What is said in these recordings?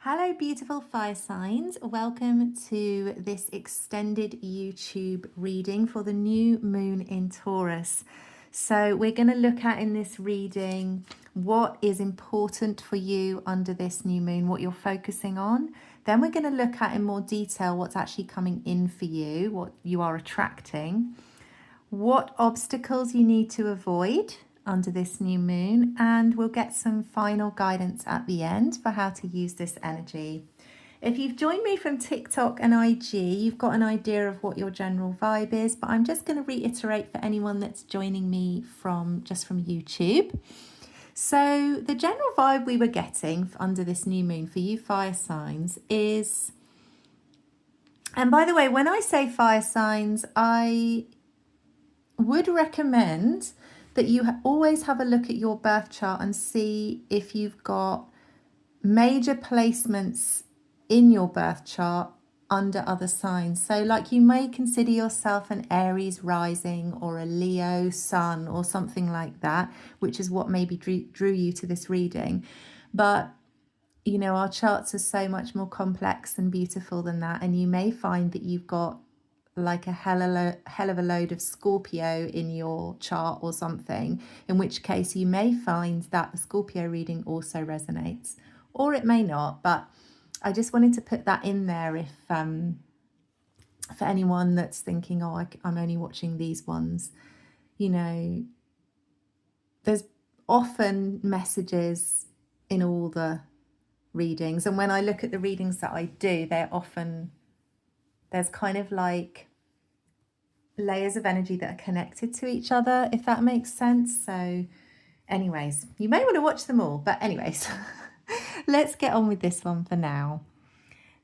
Hello, beautiful fire signs. Welcome to this extended YouTube reading for the new moon in Taurus. So we're going to look at in this reading what is important for you under this new moon, what you're focusing on. Then we're going to look at in more detail what's actually coming in for you, what you are attracting, what obstacles you need to avoid under this new moon, and we'll get some final guidance at the end for how to use this energy. If you've joined me from TikTok and IG, you've got an idea of what your general vibe is, but I'm just going to reiterate for anyone that's joining me from YouTube. So the general vibe we were getting under this new moon for you fire signs is, and by the way, when I say fire signs, I would recommend that you always have a look at your birth chart and see if you've got major placements in your birth chart under other signs. So like you may consider yourself an Aries rising or a Leo sun or something like that, which is what maybe drew you to this reading. But you know, our charts are so much more complex and beautiful than that, and you may find that you've got like a hell of a load of Scorpio in your chart or something, in which case you may find that the Scorpio reading also resonates, or it may not. But I just wanted to put that in there if for anyone that's thinking, oh, I'm only watching these ones. You know, there's often messages in all the readings, and when I look at the readings that I do, there's kind of like layers of energy that are connected to each other, if that makes sense. So anyways, you may want to watch them all, but anyways, let's get on with this one for now.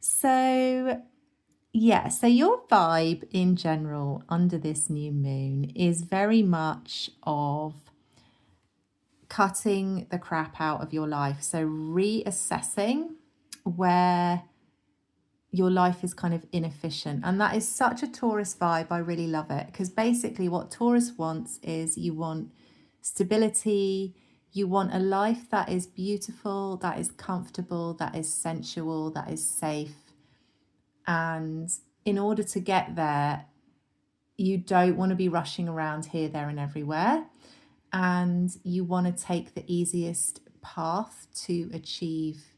So yeah, so your vibe in general under this new moon is very much of cutting the crap out of your life. So reassessing where your life is kind of inefficient. And that is such a Taurus vibe. I really love it, because basically what Taurus wants is you want stability, you want a life that is beautiful, that is comfortable, that is sensual, that is safe. And in order to get there, you don't want to be rushing around here, there, and everywhere. And you want to take the easiest path to achieve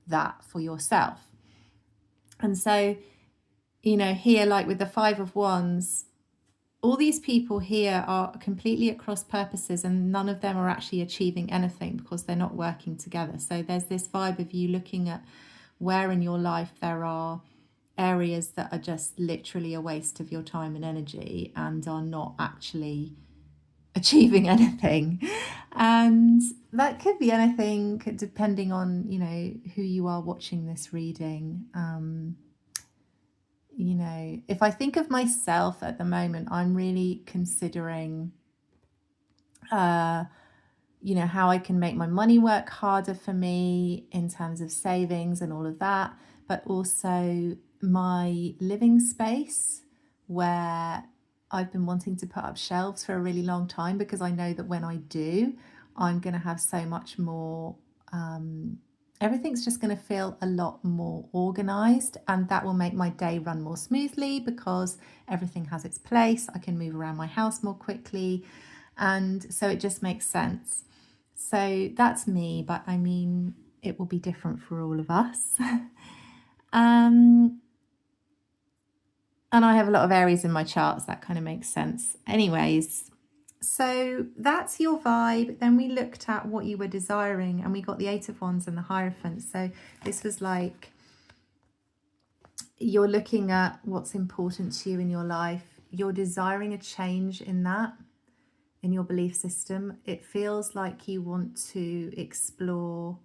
that for yourself. And so, you know, here, like with the Five of Wands, all these people here are completely at cross purposes, and none of them are actually achieving anything because they're not working together. So there's this vibe of you looking at where in your life there are areas that are just literally a waste of your time and energy and are not actually achieving anything. And that could be anything depending on, you know, who you are watching this reading. You know, if I think of myself at the moment, I'm really considering you know, how I can make my money work harder for me in terms of savings and all of that, but also my living space, where I've been wanting to put up shelves for a really long time, because I know that when I do, I'm going to have so much more, everything's just going to feel a lot more organized, and that will make my day run more smoothly because everything has its place. I can move around my house more quickly, and so it just makes sense. So that's me, but I mean, it will be different for all of us. And I have a lot of Aries in my charts, that kind of makes sense. Anyways, so that's your vibe. Then we looked at what you were desiring, and we got the Eight of Wands and the Hierophant. So this was like, you're looking at what's important to you in your life. You're desiring a change in that, in your belief system. It feels like you want to explore,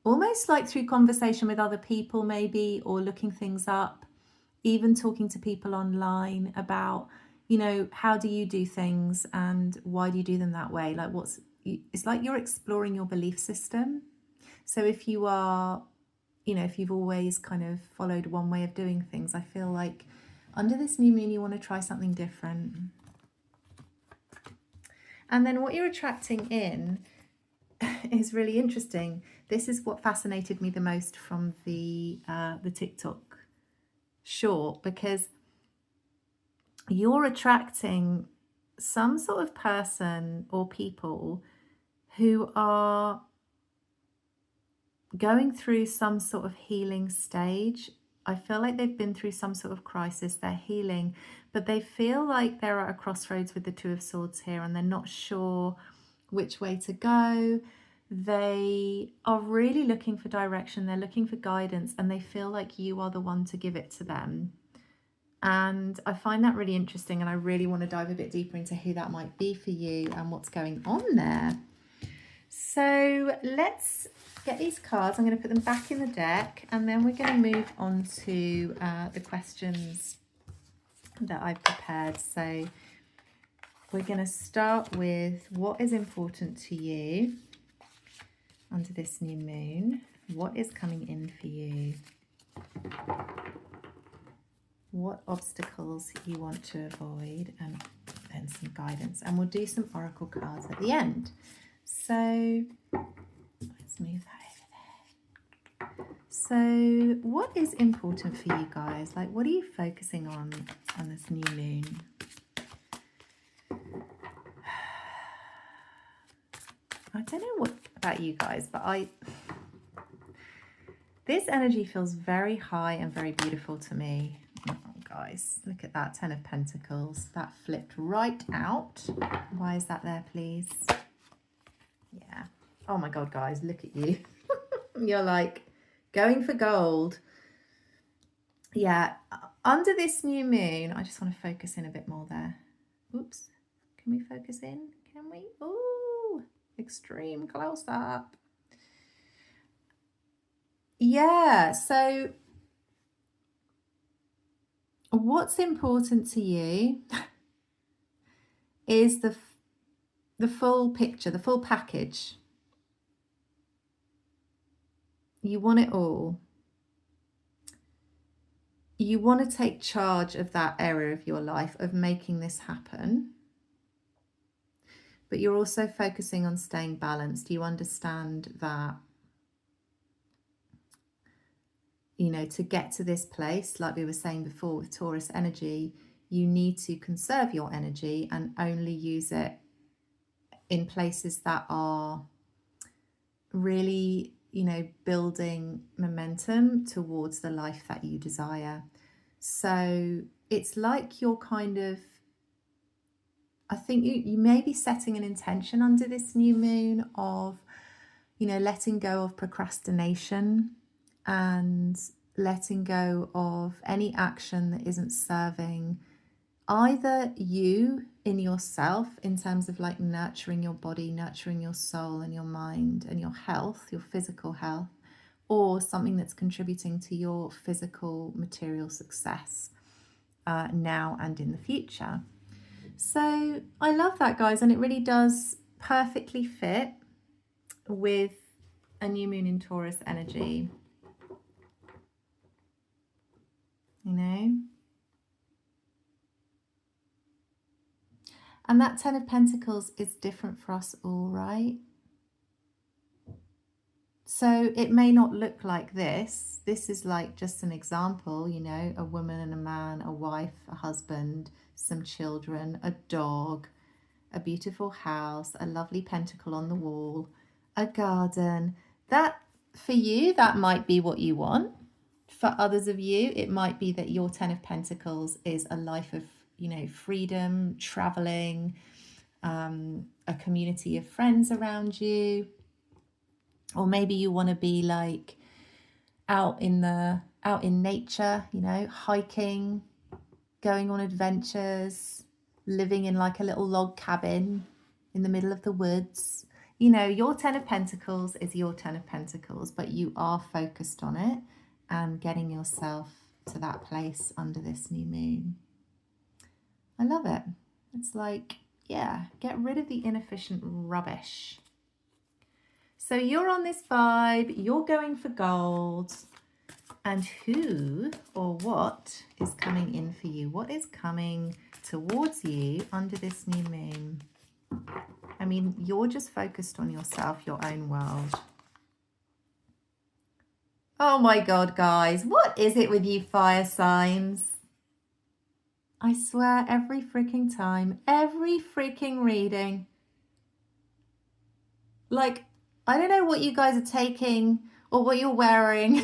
almost like through conversation with other people maybe, or looking things up, even talking to people online about, you know, how do you do things and why do you do them that way? Like it's like you're exploring your belief system. So if you are, you know, if you've always kind of followed one way of doing things, I feel like under this new moon you want to try something different. And then what you're attracting in is really interesting. This is what fascinated me the most from the TikTok short, because you're attracting some sort of person or people who are going through some sort of healing stage. I feel like they've been through some sort of crisis, they're healing, but they feel like they're at a crossroads with the Two of Swords here, and they're not sure which way to go. They are really looking for direction, they're looking for guidance, and they feel like you are the one to give it to them. And I find that really interesting, and I really want to dive a bit deeper into who that might be for you and what's going on there. So let's get these cards. I'm going to put them back in the deck, and then we're going to move on to the questions that I've prepared. So we're going to start with what is important to you under this new moon. What is coming in for you? What obstacles you want to avoid, and then some guidance. And we'll do some oracle cards at the end. So let's move that over there. So what is important for you guys? Like, what are you focusing on this new moon? I don't know what about you guys, but this energy feels very high and very beautiful to me. Oh, guys, look at that, 10 of Pentacles. That flipped right out. Why is that there, please? Yeah. Oh my God, guys, look at you. You're like going for gold. Yeah. Under this new moon, I just want to focus in a bit more there. Oops. Can we focus in? Can we? Ooh, extreme close up. Yeah. So what's important to you is the full picture, the full package. You want it all. You want to take charge of that area of your life, of making this happen. But you're also focusing on staying balanced. You understand that, you know, to get to this place, like we were saying before with Taurus energy, you need to conserve your energy and only use it in places that are really, you know, building momentum towards the life that you desire. So it's like you're kind of, I think you may be setting an intention under this new moon of, you know, letting go of procrastination and letting go of any action that isn't serving either you in yourself, in terms of like nurturing your body, nurturing your soul and your mind and your health, your physical health, or something that's contributing to your physical material success now and in the future. So I love that, guys, and it really does perfectly fit with a new moon in Taurus energy, you know. And that 10 of Pentacles is different for us all, right? So it may not look like this. This is like just an example, you know, a woman and a man, a wife, a husband, some children, a dog, a beautiful house, a lovely pentacle on the wall, a garden. That, for you, that might be what you want. For others of you, it might be that your 10 of Pentacles is a life of, you know, freedom, traveling, a community of friends around you. Or maybe you want to be like out in nature, you know, hiking, going on adventures, living in like a little log cabin in the middle of the woods. You know, your 10 of Pentacles is your 10 of Pentacles, but you are focused on it and getting yourself to that place under this new moon. I love it. It's like, yeah, get rid of the inefficient rubbish. So you're on this vibe, you're going for gold. And who or what is coming in for you? What is coming towards you under this new moon? I mean, you're just focused on yourself, your own world. Oh my God, guys, what is it with you fire signs? I swear, every freaking time, every freaking reading. Like, I don't know what you guys are taking or what you're wearing,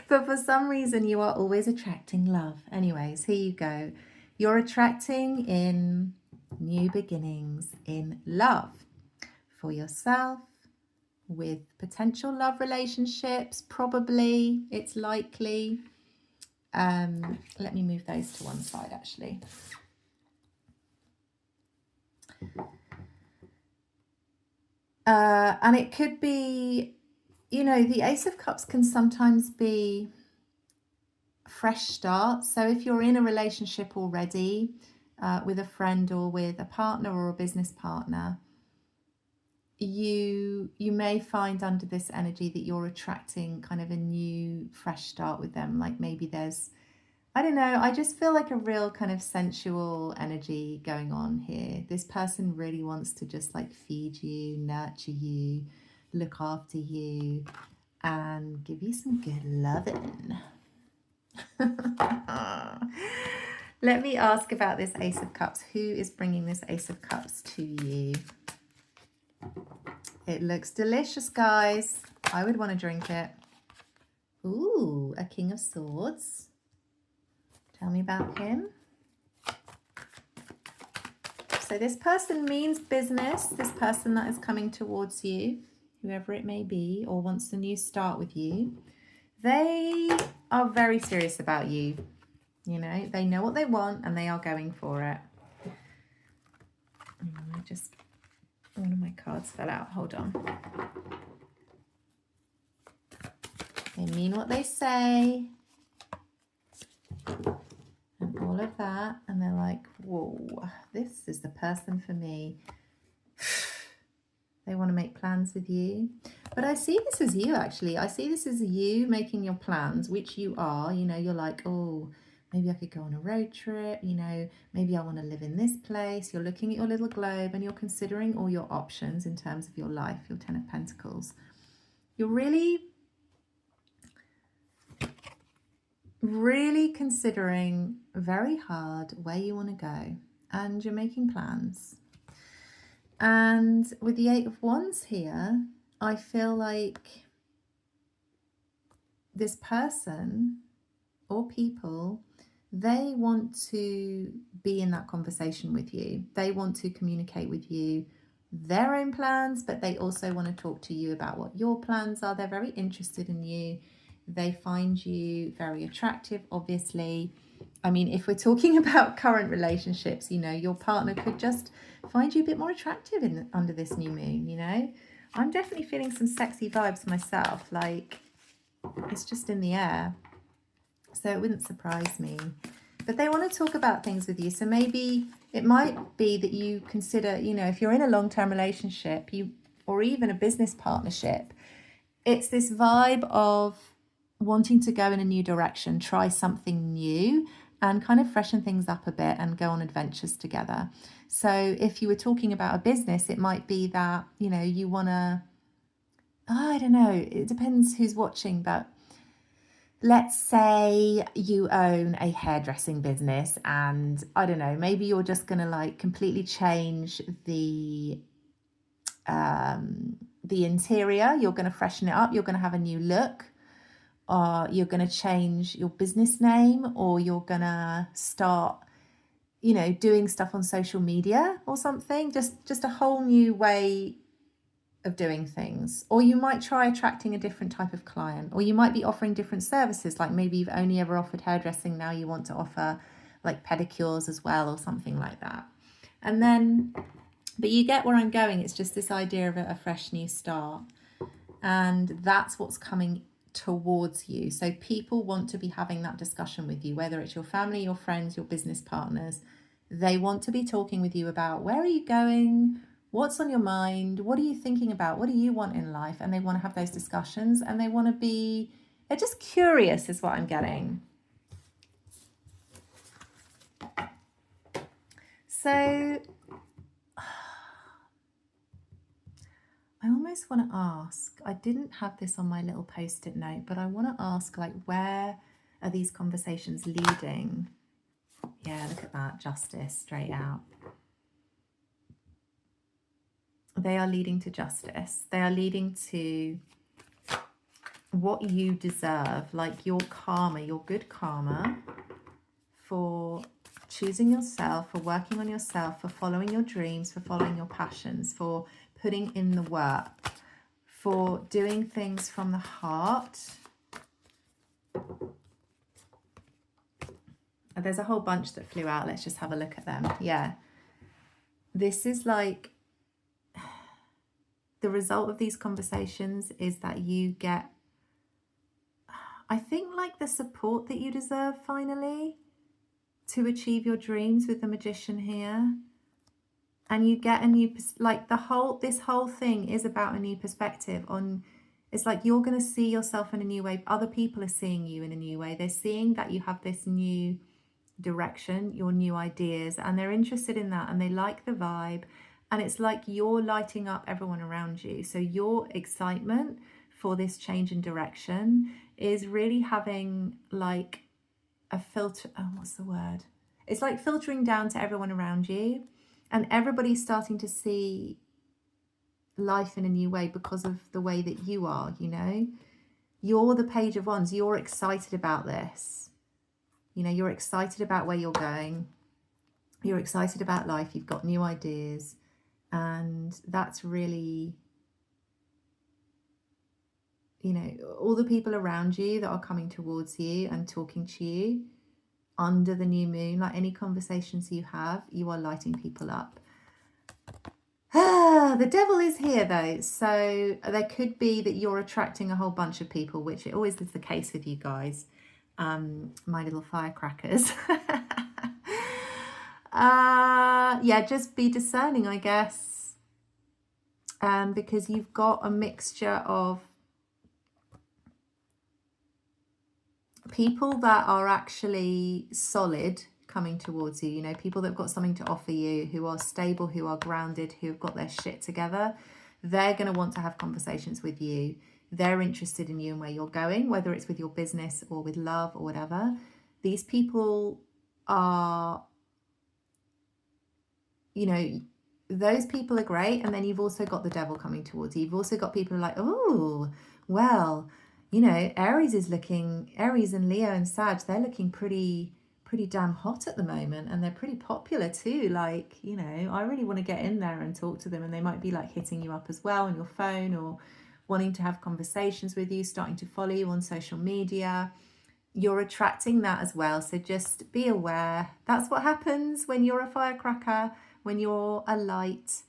but for some reason you are always attracting love. Anyways, here you go. You're attracting in new beginnings in love for yourself, with potential love relationships, probably, it's likely. Let me move those to one side actually. And it could be, you know, the Ace of Cups can sometimes be fresh start. So if you're in a relationship already with a friend or with a partner or a business partner, you may find under this energy that you're attracting kind of a new fresh start with them. Like maybe there's, I don't know, I just feel like a real kind of sensual energy going on here. This person really wants to just like feed you, nurture you, look after you, and give you some good loving. Let me ask about this Ace of Cups. Who is bringing this Ace of Cups to you? It looks delicious, guys. I would want to drink it. Ooh, a King of Swords. Tell me about him. So this person means business. This person that is coming towards you, whoever it may be, or wants a new start with you, they are very serious about you. You know, they know what they want and they are going for it. One of my cards fell out. Hold on. They mean what they say. And all of that. And they're like, whoa, this is the person for me. They want to make plans with you. But I see this as you, actually. I see this as you making your plans, which you are. You know, you're like, oh, maybe I could go on a road trip. You know, maybe I want to live in this place. You're looking at your little globe and you're considering all your options in terms of your life, your 10 of Pentacles. You're really considering very hard where you want to go. And you're making plans. And with the 8 of Wands here, I feel like this person or people, they want to be in that conversation with you. They want to communicate with you their own plans, but they also want to talk to you about what your plans are. They're very interested in you. They find you very attractive, obviously. I mean, if we're talking about current relationships, you know, your partner could just find you a bit more attractive under this new moon, you know. I'm definitely feeling some sexy vibes myself, like it's just in the air. So it wouldn't surprise me. But they want to talk about things with you. So maybe it might be that you consider, you know, if you're in a long-term relationship, or even a business partnership, it's this vibe of wanting to go in a new direction, try something new and kind of freshen things up a bit and go on adventures together. So if you were talking about a business, it might be that, you know, you want to, I don't know, it depends who's watching, but let's say you own a hairdressing business and I don't know, maybe you're just going to like completely change the interior. You're going to freshen it up. You're going to have a new look. You're going to change your business name, or you're going to start, you know, doing stuff on social media or something. Just a whole new way of doing things. Or you might try attracting a different type of client, or you might be offering different services. Like maybe you've only ever offered hairdressing, now you want to offer like pedicures as well, or something like that. And then, but you get where I'm going. It's just this idea of a fresh new start, and that's what's coming towards you. So people want to be having that discussion with you, whether it's your family, your friends, your business partners. They want to be talking with you about, where are you going? What's on your mind? What are you thinking about? What do you want in life? And they want to have those discussions, and they want to be, they're just curious is what I'm getting. So I almost want to ask, I didn't have this on my little post-it note, but I want to ask, like, where are these conversations leading? Yeah, look at that, justice, straight out. They are leading to justice. They are leading to what you deserve, like your karma, your good karma for choosing yourself, for working on yourself, for following your dreams, for following your passions, for putting in the work, for doing things from the heart. There's a whole bunch that flew out. Let's just have a look at them. Yeah. This is like, the result of these conversations is that you get, I think, like the support that you deserve finally to achieve your dreams with the Magician here. And you get a new, like this whole thing is about a new perspective on, it's like you're going to see yourself in a new way. Other people are seeing you in a new way. They're seeing that you have this new direction, your new ideas, and they're interested in that and they like the vibe. And it's like you're lighting up everyone around you. So your excitement for this change in direction is really having like a filter. Oh, what's the word? It's like filtering down to everyone around you, and everybody's starting to see life in a new way because of the way that you are, you know. You're the Page of Wands. You're excited about this. You know, you're excited about where you're going. You're excited about life. You've got new ideas. And that's really, you know, all the people around you that are coming towards you and talking to you under the new moon, like any conversations you have, you are lighting people up. The devil is here though, so there could be that you're attracting a whole bunch of people, which it always is the case with you guys, my little firecrackers. Yeah, just be discerning, I guess, because you've got a mixture of people that are actually solid coming towards you, you know, people that have got something to offer you, who are stable, who are grounded, who have got their shit together. They're going to want to have conversations with you. They're interested in you and where you're going, whether it's with your business or with love or whatever. These people are, you know, those people are great. And then you've also got the devil coming towards you. You've also got people who are like, oh, well, you know, Aries and Leo and Sag, they're looking pretty damn hot at the moment, and they're pretty popular too. Like, you know, I really want to get in there and talk to them, and they might be like hitting you up as well on your phone, or wanting to have conversations with you, starting to follow you on social media. You're attracting that as well, so just be aware. That's what happens when you're a firecracker, when you're a light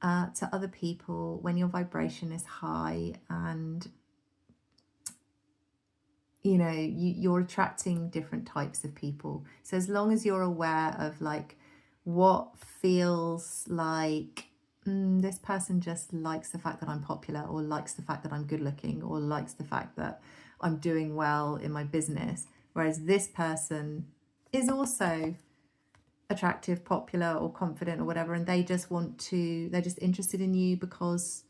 to other people, when your vibration is high, and you know, you're attracting different types of people. So as long as you're aware of like what feels like this person just likes the fact that I'm popular, or likes the fact that I'm good looking, or likes the fact that I'm doing well in my business, whereas this person is also attractive, popular, or confident, or whatever, and they just they're just interested in you because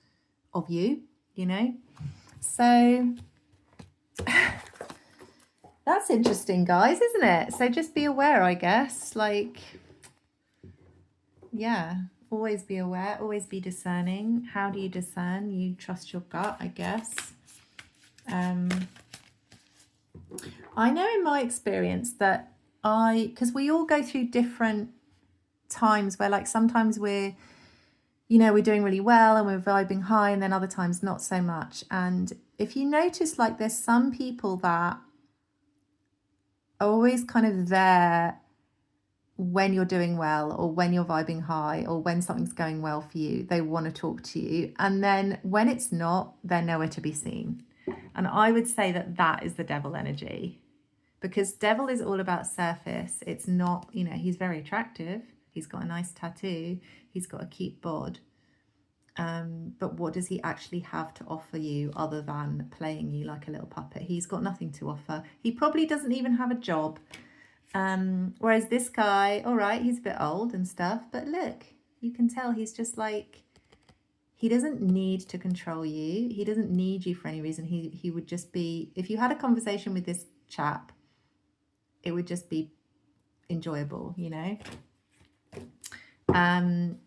of you, you know. So that's interesting, guys, isn't it? So just be aware, I guess. Like, yeah, always be aware, always be discerning. How do you discern? You trust your gut, I guess. I know in my experience that because we all go through different times where, like, sometimes we're doing really well and we're vibing high, and then other times not so much. And if you notice, like, there's some people that are always kind of there when you're doing well, or when you're vibing high, or when something's going well for you. They want to talk to you, and then when it's not, they're nowhere to be seen. And I would say that that is the devil energy, because devil is all about surface. It's not, you know, he's very attractive, he's got a nice tattoo, he's got a cute bod, but what does he actually have to offer you other than playing you like a little puppet? He's got nothing to offer. He probably doesn't even have a job. Whereas this guy, all right, he's a bit old and stuff, but look, you can tell he's just like, he doesn't need to control you. He doesn't need you for any reason. He would just be, if you had a conversation with this chap, it would just be enjoyable, you know.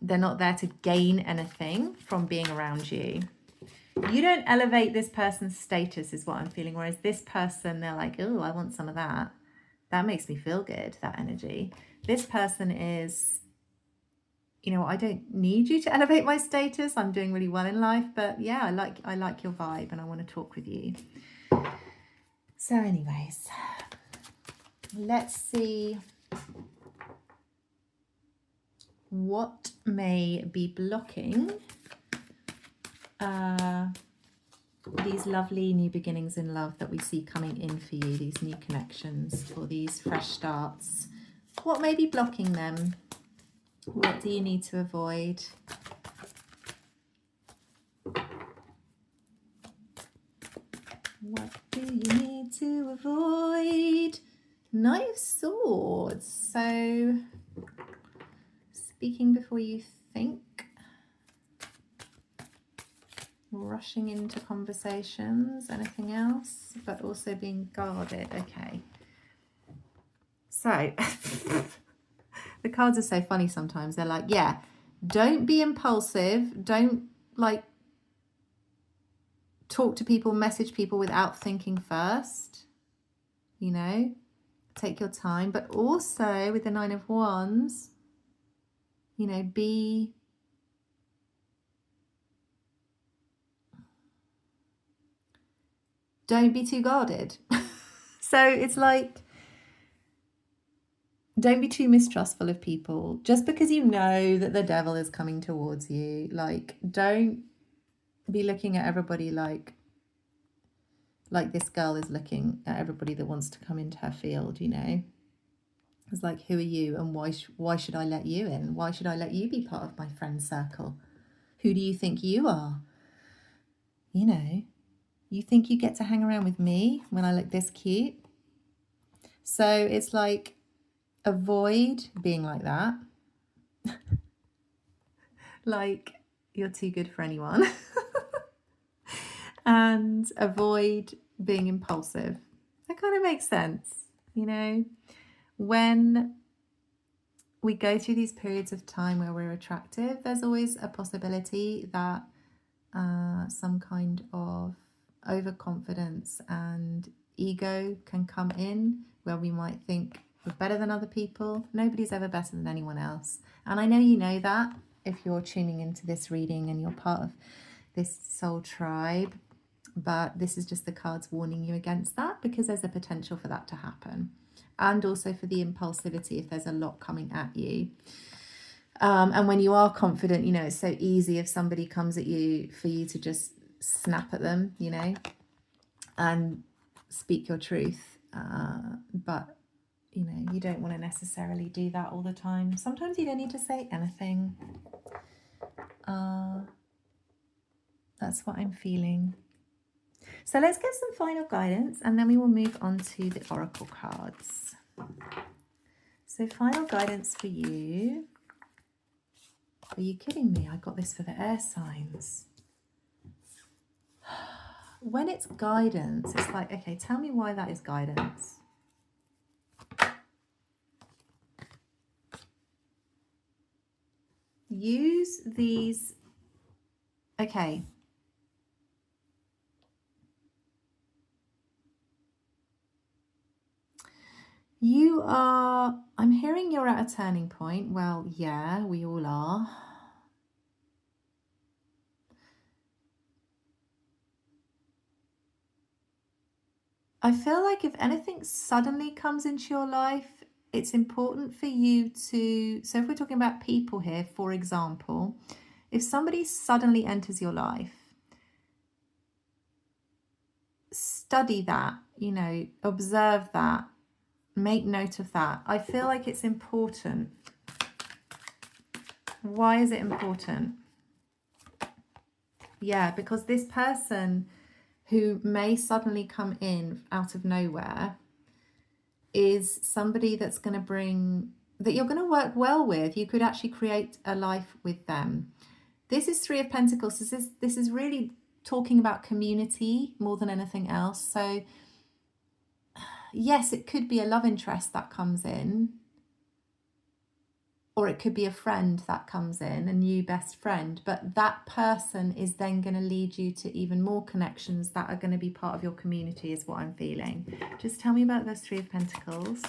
They're not there to gain anything from being around you. You don't elevate this person's status is what I'm feeling, whereas this person, they're like, oh, I want some of that. That makes me feel good, that energy. This person is, you know, I don't need you to elevate my status. I'm doing really well in life, but yeah, I like your vibe and I want to talk with you. So anyways, let's see what may be blocking these lovely new beginnings in love that we see coming in for you, these new connections or these fresh starts. What may be blocking them? What do you need to avoid? What do you need to avoid? Knight of Swords. So, speaking before you think. Rushing into conversations, anything else, but also being guarded. Okay. So, the cards are so funny sometimes. They're like, yeah, don't be impulsive. Don't like talk to people, message people without thinking first. You know, take your time. But also with the Nine of Wands, you know, don't be too guarded. So it's like, don't be too mistrustful of people just because you know that the devil is coming towards you. Like, don't be looking at everybody like this girl is looking at everybody that wants to come into her field, you know. It's like, who are you and why should I let you in? Why should I let you be part of my friend circle? Who do you think you are? You know, you think you get to hang around with me when I look this cute? So it's like, avoid being like that. Like, you're too good for anyone. And avoid being impulsive. That kind of makes sense, you know. When we go through these periods of time where we're attractive, there's always a possibility that some kind of overconfidence and ego can come in, where we might think we're better than other people. Nobody's ever better than anyone else. And I know you know that if you're tuning into this reading and you're part of this soul tribe, but this is just the cards warning you against that, because there's a potential for that to happen. And also for the impulsivity if there's a lot coming at you. And when you are confident, you know, it's so easy if somebody comes at you for you to just snap at them, you know, and speak your truth. But, you know, you don't want to necessarily do that all the time. Sometimes you don't need to say anything. That's what I'm feeling. So let's get some final guidance and then we will move on to the oracle cards. So final guidance for you. Are you kidding me? I got this for the air signs. When it's guidance, it's like, okay, tell me why that is guidance. Use these, okay. You are, I'm hearing you're at a turning point. Well, yeah, we all are. I feel like if anything suddenly comes into your life, it's important for you to, so if we're talking about people here, for example, if somebody suddenly enters your life, study that, you know, observe that, make note of that. I feel like it's important. Why is it important? Yeah, because this person who may suddenly come in out of nowhere is somebody that's going to bring, that you're going to work well with. You could actually create a life with them. This is Three of Pentacles. This is really talking about community more than anything else. So yes, it could be a love interest that comes in, or it could be a friend that comes in, a new best friend, but that person is then going to lead you to even more connections that are going to be part of your community, is what I'm feeling. Just tell me about those Three of Pentacles.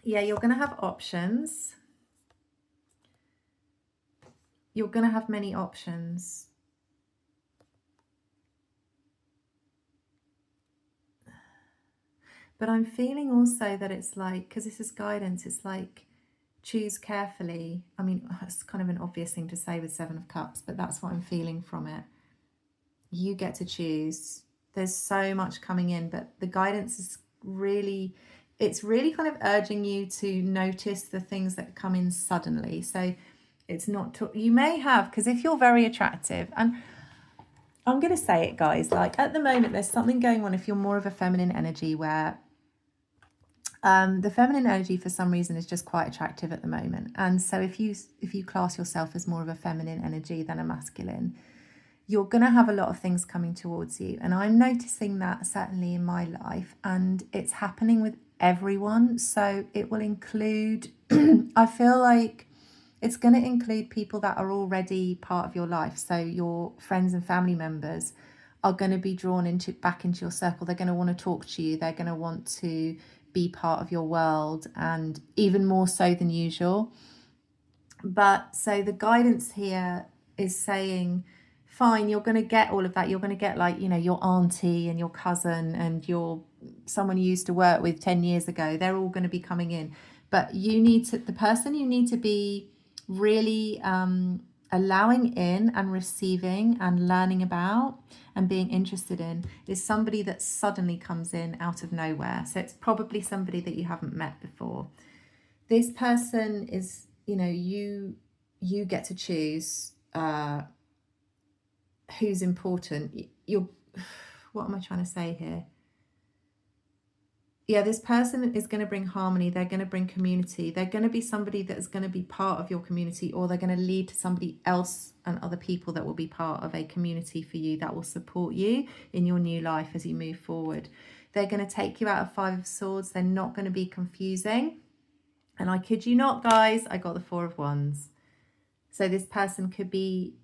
Yeah, you're going to have options. You're going to have many options. But I'm feeling also that it's like, because this is guidance, it's like, choose carefully. I mean, it's kind of an obvious thing to say with Seven of Cups, but that's what I'm feeling from it. You get to choose. There's so much coming in, but the guidance is really, it's really kind of urging you to notice the things that come in suddenly. So it's not, you may have, because if you're very attractive, and I'm going to say it, guys, like at the moment, there's something going on if you're more of a feminine energy where the feminine energy for some reason is just quite attractive at the moment. And so if you class yourself as more of a feminine energy than a masculine, you're going to have a lot of things coming towards you. And I'm noticing that certainly in my life, and it's happening with everyone. So it will include, I feel like it's going to include people that are already part of your life. So your friends and family members are going to be drawn back into your circle. They're going to want to talk to you. They're going to want to be part of your world, and even more so than usual. But so the guidance here is saying, fine, you're going to get all of that. You're going to get, like, you know, your auntie and your cousin and someone you used to work with 10 years ago. They're all going to be coming in. But the person you need to be really allowing in and receiving and learning about and being interested in is somebody that suddenly comes in out of nowhere. So it's probably somebody that you haven't met before. This person is, you know, you get to choose who's important. What am I trying to say here? Yeah, this person is going to bring harmony. They're going to bring community. They're going to be somebody that is going to be part of your community, or they're going to lead to somebody else and other people that will be part of a community for you that will support you in your new life as you move forward. They're going to take you out of Five of Swords. They're not going to be confusing. And I kid you not, guys, I got the Four of Wands. So this person could be,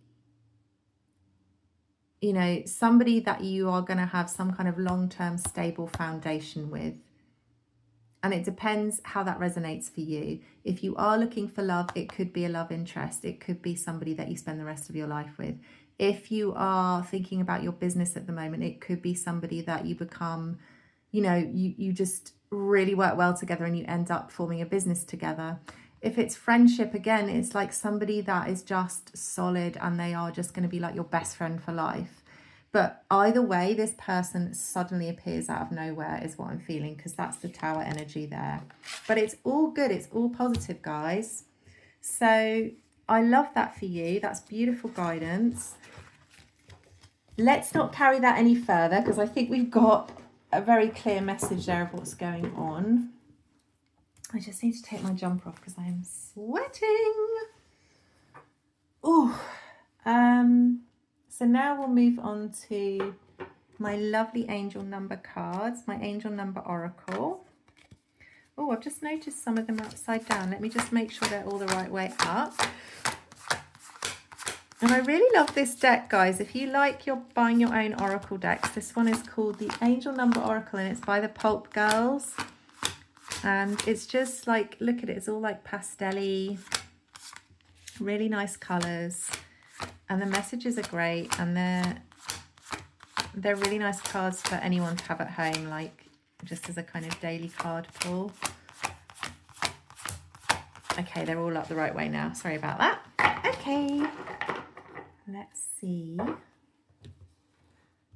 you know, somebody that you are going to have some kind of long-term stable foundation with. And it depends how that resonates for you. If you are looking for love, it could be a love interest. It could be somebody that you spend the rest of your life with. If you are thinking about your business at the moment, it could be somebody that you become, you know, you just really work well together and you end up forming a business together. If it's friendship, again, it's like somebody that is just solid and they are just going to be like your best friend for life. But either way, this person suddenly appears out of nowhere is what I'm feeling, because that's the Tower energy there. But it's all good. It's all positive, guys. So I love that for you. That's beautiful guidance. Let's not carry that any further, because I think we've got a very clear message there of what's going on. I just need to take my jumper off because I am sweating. Oh, so now we'll move on to my lovely angel number cards, my angel number oracle. Oh, I've just noticed some of them are upside down. Let me just make sure they're all the right way up. And I really love this deck, guys. If you like buying your own oracle decks, this one is called the Angel Number Oracle, and it's by the Pulp girls. And it's just like, look at it, it's all like pastel-y, really nice colours. And the messages are great, and they're really nice cards for anyone to have at home, like just as a kind of daily card pull. Okay, they're all up the right way now. Sorry about that. Okay, let's see.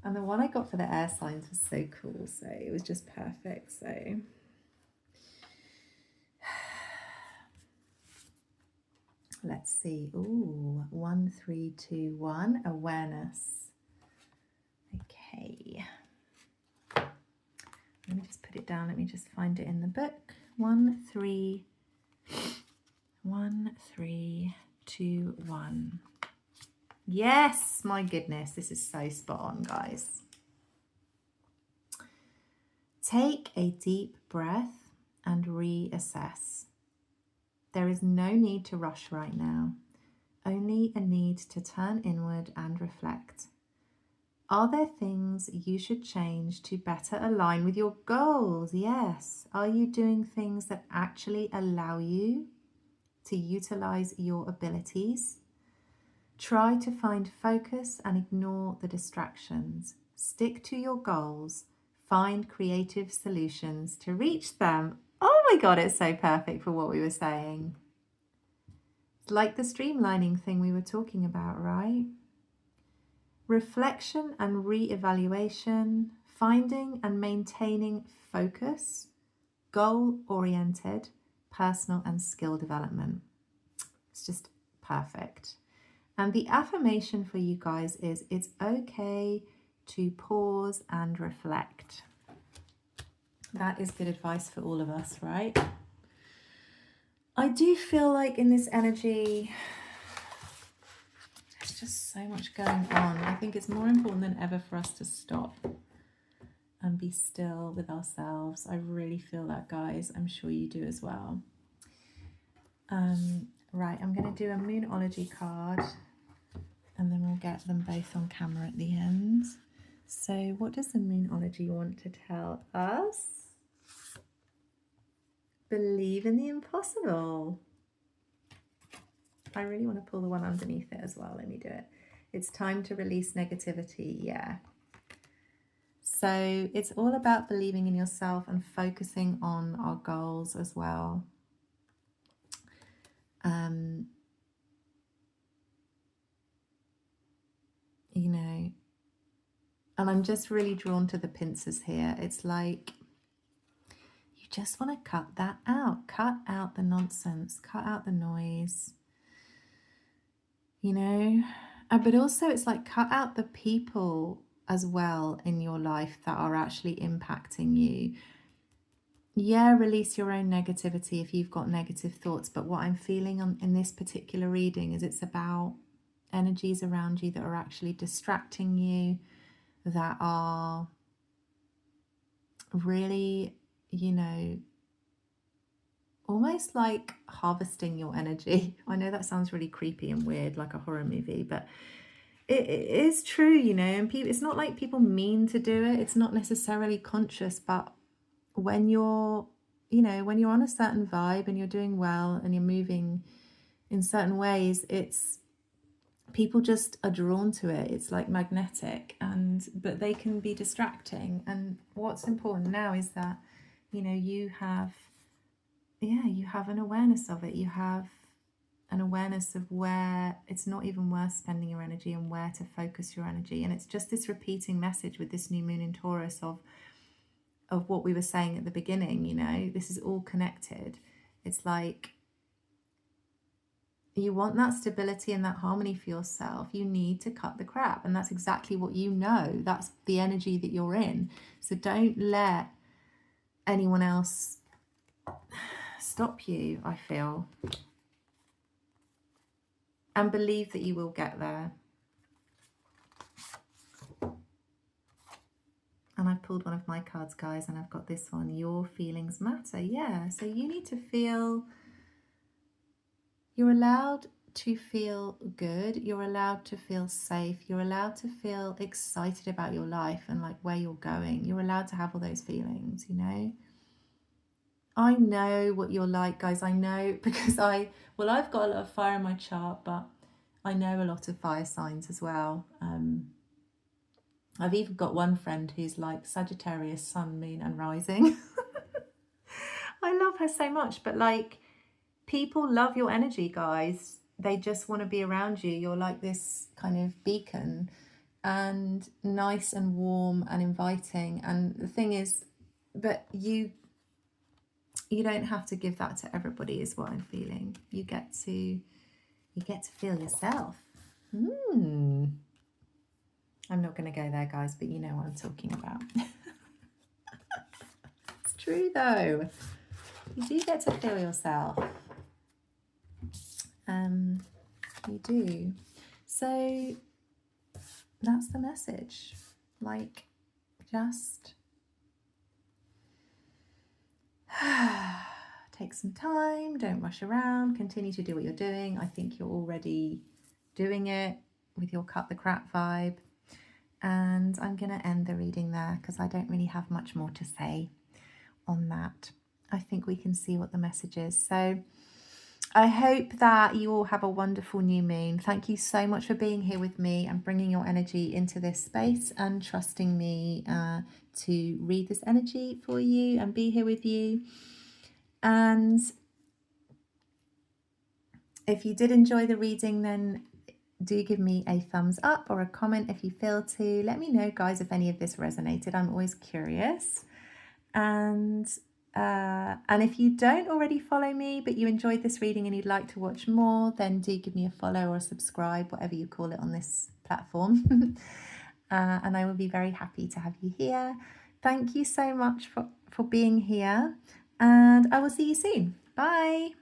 And the one I got for the air signs was so cool, so it was just perfect. So let's see. Ooh, 1, 3, 2, 1. Awareness. Okay. Let me just put it down. Let me just find it in the book. 1, 3, 1, 3, 2, 1. Yes, my goodness, this is so spot on, guys. Take a deep breath and reassess. There is no need to rush right now, only a need to turn inward and reflect. Are there things you should change to better align with your goals? Yes. Are you doing things that actually allow you to utilize your abilities? Try to find focus and ignore the distractions. Stick to your goals. Find creative solutions to reach them. Oh my God, it's so perfect for what we were saying. It's like the streamlining thing we were talking about, right? Reflection and re-evaluation, finding and maintaining focus, goal-oriented, personal and skill development. It's just perfect. And the affirmation for you guys is, it's okay to pause and reflect. That is good advice for all of us, right? I do feel like in this energy, there's just so much going on. I think it's more important than ever for us to stop and be still with ourselves. I really feel that, guys. I'm sure you do as well. Right, I'm going to do a Moonology card, and then we'll get them both on camera at the end. So what does the Moonology want to tell us? Believe in the impossible. I really want to pull the one underneath it as well. Let me do it. It's time to release negativity. Yeah. So it's all about believing in yourself and focusing on our goals as well. You know, and I'm just really drawn to the pincers here. It's like you just want to cut that out. Cut out the nonsense. Cut out the noise. You know, but also it's like cut out the people as well in your life that are actually impacting you. Yeah, release your own negativity if you've got negative thoughts, but what I'm feeling in this particular reading is it's about energies around you that are actually distracting you, that are really, you know, almost like harvesting your energy. I know that sounds really creepy and weird, like a horror movie, but it is true, you know, and people, it's not like people mean to do it. It's not necessarily conscious, but when you're, you know, when you're on a certain vibe and you're doing well and you're moving in certain ways, it's, people just are drawn to it. It's like magnetic, but they can be distracting. And what's important now is that, you know, you have an awareness of it. You have an awareness of where it's not even worth spending your energy and where to focus your energy. And it's just this repeating message with this new moon in Taurus of what we were saying at the beginning. You know, this is all connected. It's like you want that stability and that harmony for yourself. You need to cut the crap, and that's exactly what you know. That's the energy that you're in. So don't let anyone else stop you, I feel. And believe that you will get there. And I've pulled one of my cards, guys, and I've got this one. Your feelings matter. Yeah, so you need to feel, you're allowed to feel good. You're allowed to feel safe. You're allowed to feel excited about your life and like where you're going. You're allowed to have all those feelings, you know. I know what you're like, guys. I know because I've got a lot of fire in my chart, but I know a lot of fire signs as well. I've even got one friend who's like Sagittarius, Sun, Moon and Rising. I love her so much, but like, people love your energy, guys. They just want to be around you. You're like this kind of beacon, and nice and warm and inviting. And the thing is, but you don't have to give that to everybody, is what I'm feeling. You get to feel yourself. I'm not going to go there, guys, but you know what I'm talking about. It's true, though. You do get to feel yourself. You do. So that's the message. Like, just take some time, don't rush around, continue to do what you're doing. I think you're already doing it with your cut the crap vibe. And I'm going to end the reading there because I don't really have much more to say on that. I think we can see what the message is. So I hope that you all have a wonderful new moon. Thank you so much for being here with me and bringing your energy into this space and trusting me to read this energy for you and be here with you. And if you did enjoy the reading, then do give me a thumbs up or a comment if you feel to. Let me know, guys, if any of this resonated. I'm always curious. And if you don't already follow me, but you enjoyed this reading and you'd like to watch more, then do give me a follow or a subscribe, whatever you call it on this platform. And I will be very happy to have you here. Thank you so much for being here, and I will see you soon. Bye.